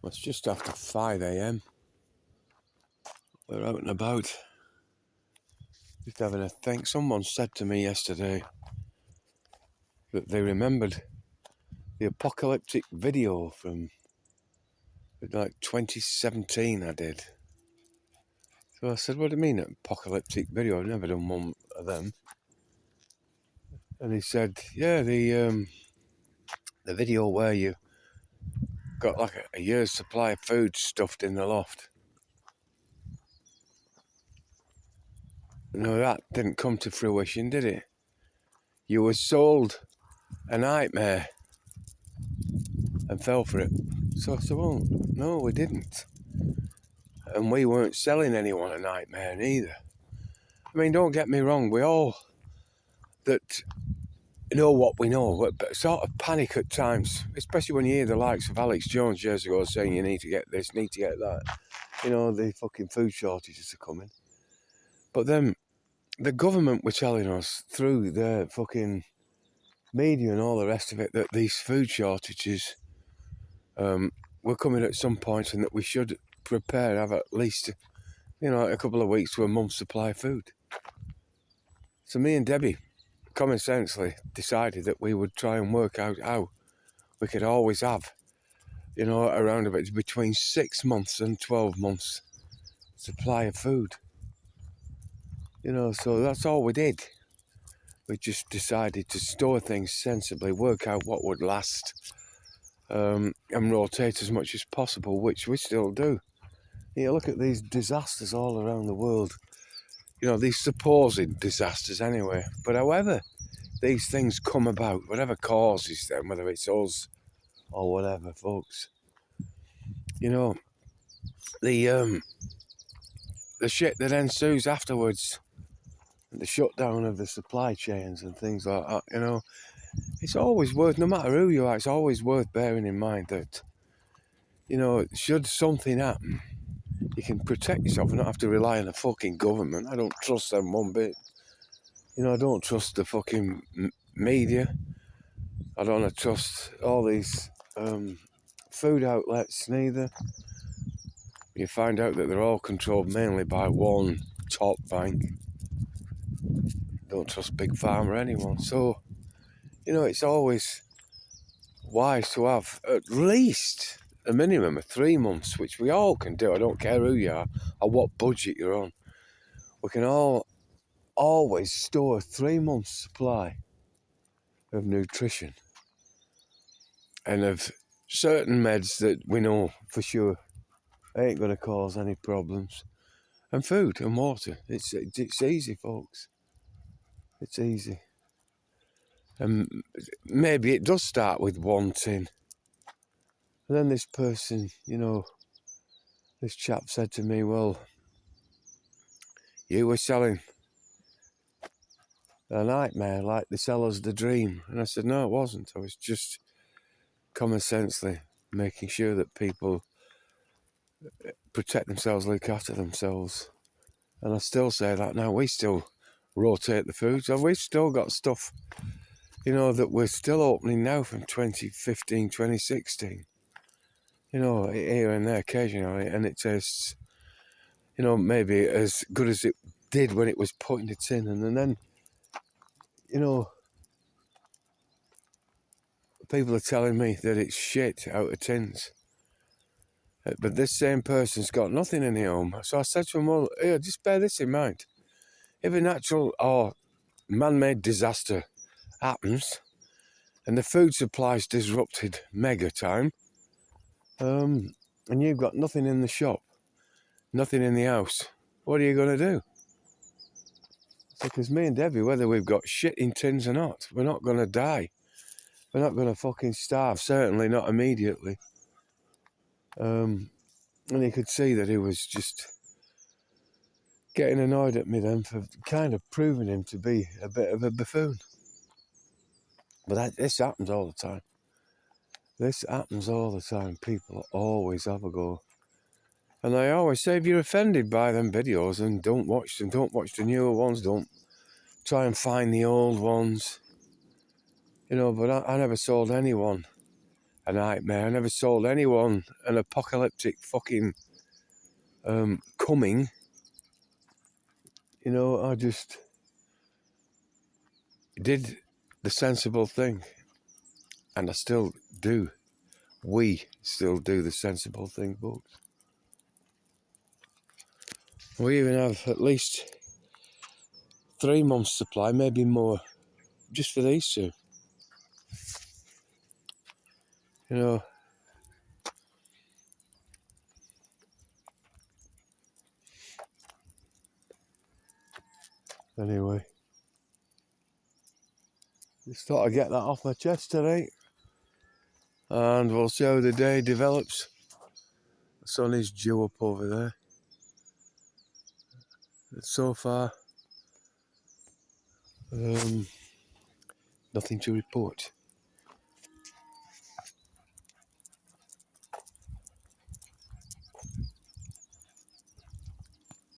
It's just after 5 a.m. We're out and about. Just having a think. Someone said to me yesterday that they remembered the apocalyptic video from like 2017 I did. So I said, what do you mean apocalyptic video? I've never done one of them. And he said, yeah, the video where you got like a year's supply of food stuffed in the loft. No, that didn't come to fruition, did it? You were sold a nightmare and fell for it. So I said, well, no, we didn't. And we weren't selling anyone a nightmare either. I mean, don't get me wrong, we all that know what we know, but sort of panic at times, especially when you hear the likes of Alex Jones years ago saying you need to get this, need to get that. You know, the fucking food shortages are coming. But then the government were telling us through their fucking media and all the rest of it that these food shortages were coming at some point and that we should prepare, have at least, you know, a couple of weeks to a month's supply of food. So me and Debbie common sensely decided that we would try and work out how we could always have, you know, around about between 6 months and 12 months supply of food. You know, so that's all we did. We just decided to store things sensibly, work out what would last, and rotate as much as possible, which we still do. You look at these disasters all around the world, you know, these supposed disasters anyway. But however these things come about, whatever causes them, whether it's us or whatever, folks, you know, the shit that ensues afterwards, the shutdown of the supply chains and things like that, you know, it's always worth, no matter who you are, it's always worth bearing in mind that, you know, should something happen, you can protect yourself and not have to rely on the fucking government. I don't trust them one bit. You know, I don't trust the fucking media. I don't trust all these food outlets neither. You find out that they're all controlled mainly by one top bank. Don't trust Big Pharma or anyone. So, you know, it's always wise to have at least a minimum of 3 months, which we all can do. I don't care who you are or what budget you're on. We can all always store 3 months supply of nutrition and of certain meds that we know for sure ain't going to cause any problems, and food and water. It's easy, folks. It's easy. And maybe it does start with one tin. And then this person, you know, this chap said to me, well, you were selling a nightmare like they sell us the dream. And I said, no, it wasn't. I was just common sensely making sure that people protect themselves, look after themselves. And I still say that now. We still rotate the food. So we've still got stuff, you know, that we're still opening now from 2015, 2016. You know, here and there occasionally. And it tastes, you know, maybe as good as it did when it was put in the tin. And then, you know, people are telling me that it's shit out of tins. But this same person's got nothing in the home. So I said to him, well, here, just bear this in mind. If a natural or man-made disaster happens and the food supply's disrupted mega time, and you've got nothing in the shop, nothing in the house, what are you going to do? Because me and Debbie, whether we've got shit in tins or not, we're not going to die. We're not going to fucking starve, certainly not immediately. And you could see that he was just getting annoyed at me then for kind of proving him to be a bit of a buffoon. But this happens all the time. This happens all the time. People always have a go. And I always say, if you're offended by them videos, then don't watch them. Don't watch the newer ones. Don't try and find the old ones. You know, but I never sold anyone a nightmare. I never sold anyone an apocalyptic fucking coming. You know, I just did the sensible thing. And I still do. We still do the sensible thing, folks. We even have at least 3 months supply, maybe more, just for these two. You know, anyway. Just thought I'd get that off my chest tonight. And we'll see how the day develops. The sun is due up over there. So far, nothing to report.